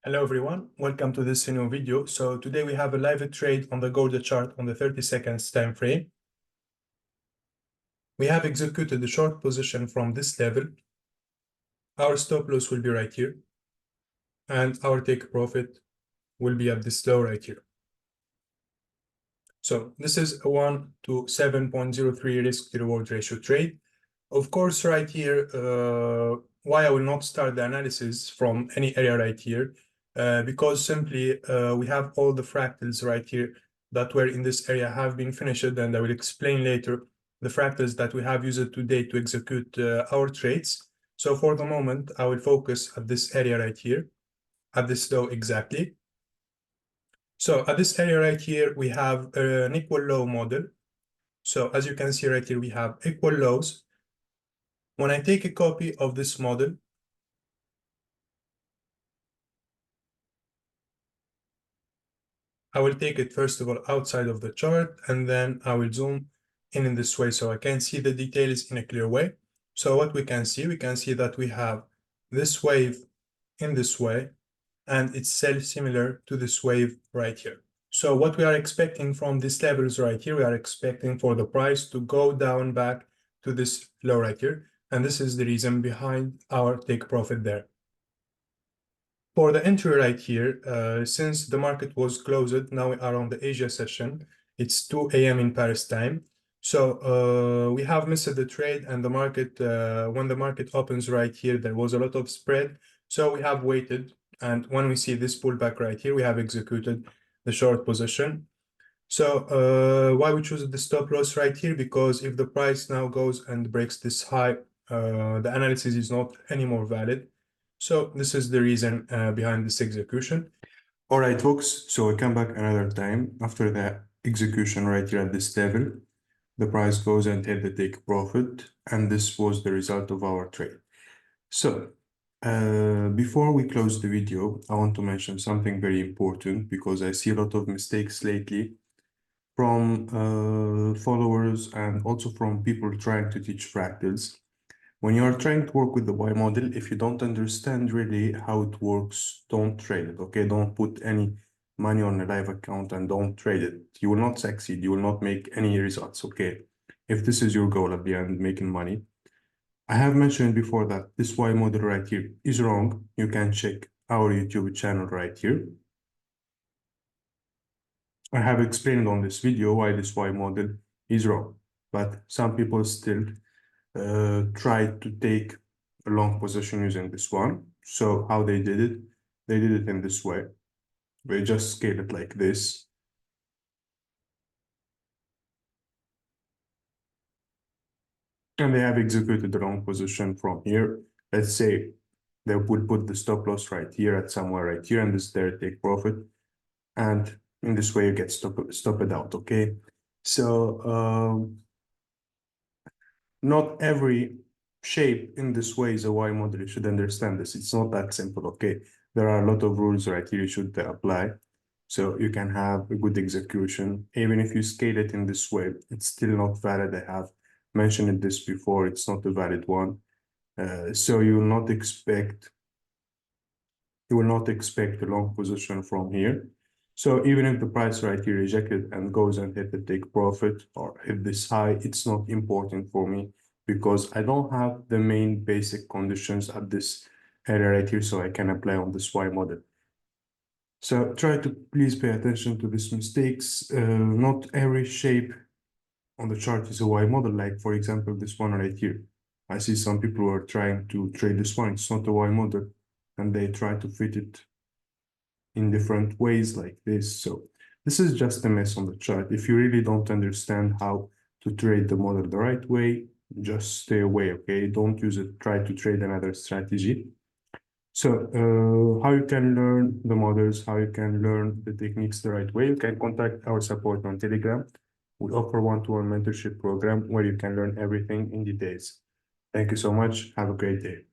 Hello everyone, welcome to this new video. So today we have a live trade on the gold chart on the 30 seconds time frame. We have executed the short position from this level. Our stop loss will be right here, and our take profit will be at this low right here. So this is a 1 to 7.03 risk to reward ratio trade. Of course, right here, why I will not start the analysis from any area right here, because simply we have all the fractals right here that were in this area have been finished, and I will explain later the fractals that we have used today to execute our trades. So for the moment, I will focus at this area right here, at this low exactly. So at this area right here, we have an equal low model. So as you can see right here, we have equal lows. When I take a copy of this model, I will take it first of all outside of the chart, and then I will zoom in this way so I can see the details in a clear way. So what we can see that we have this wave in this way, and it's self-similar to this wave right here. So what we are expecting from these levels right here, we are expecting for the price to go down back to this low right here. And this is the reason behind our take profit there. For the entry right here, since the market was closed, now we are on the Asia session. It's 2 a.m. in Paris time. So we have missed the trade, and the market, when the market opens right here, there was a lot of spread. So we have waited, and when we see this pullback right here, we have executed the short position. So why we choose the stop loss right here? Because if the price now goes and breaks this high, the analysis is not anymore valid. So this is the reason behind this execution. All right, folks, so we come back another time after the execution right here at this level. The price goes and hit the take profit, and this was the result of our trade. So before we close the video, I want to mention something very important because I see a lot of mistakes lately from followers and also from people trying to teach fractals. When you are trying to work with the Y model, if you don't understand really how it works, don't trade it, okay? Don't put any money on a live account and don't trade it. You will not succeed. You will not make any results, okay? If this is your goal at the end, making money. I have mentioned before that this Y model right here is wrong. You can check our YouTube channel right here. I have explained on this video why this Y model is wrong, but some people still try to take a long position using this one. So how they did it in this way. They just scale it like this. And they have executed the wrong position from here. Let's say they would put the stop loss right here at somewhere right here, and this is their take profit. And in this way, you get stop it out, okay? So not every shape in this way is a Y model. You should understand this. It's not that simple, okay? There are a lot of rules right here you should apply. So you can have a good execution. Even if you scale it in this way, it's still not valid. I have mentioned this before. It's not a valid one. So you will not expect a long position from here. So even if the price right here rejected and goes and hit the take profit or hit this high, it's not important for me because I don't have the main basic conditions at this area right here, so I can apply on this Y model. So try to please pay attention to these mistakes. Not every shape on the chart is a Y model, like for example, this one right here. I see some people who are trying to trade this one. It's not a Y model, and they try to fit it in different ways like this. So this is just a mess on the chart. If you really don't understand how to trade the model the right way, just stay away, okay? Don't use it. Try to trade another strategy. So how you can learn the models, how you can learn the techniques the right way, you can contact our support on Telegram. We offer one-to-one mentorship program where you can learn everything in details. Thank you so much. Have a great day.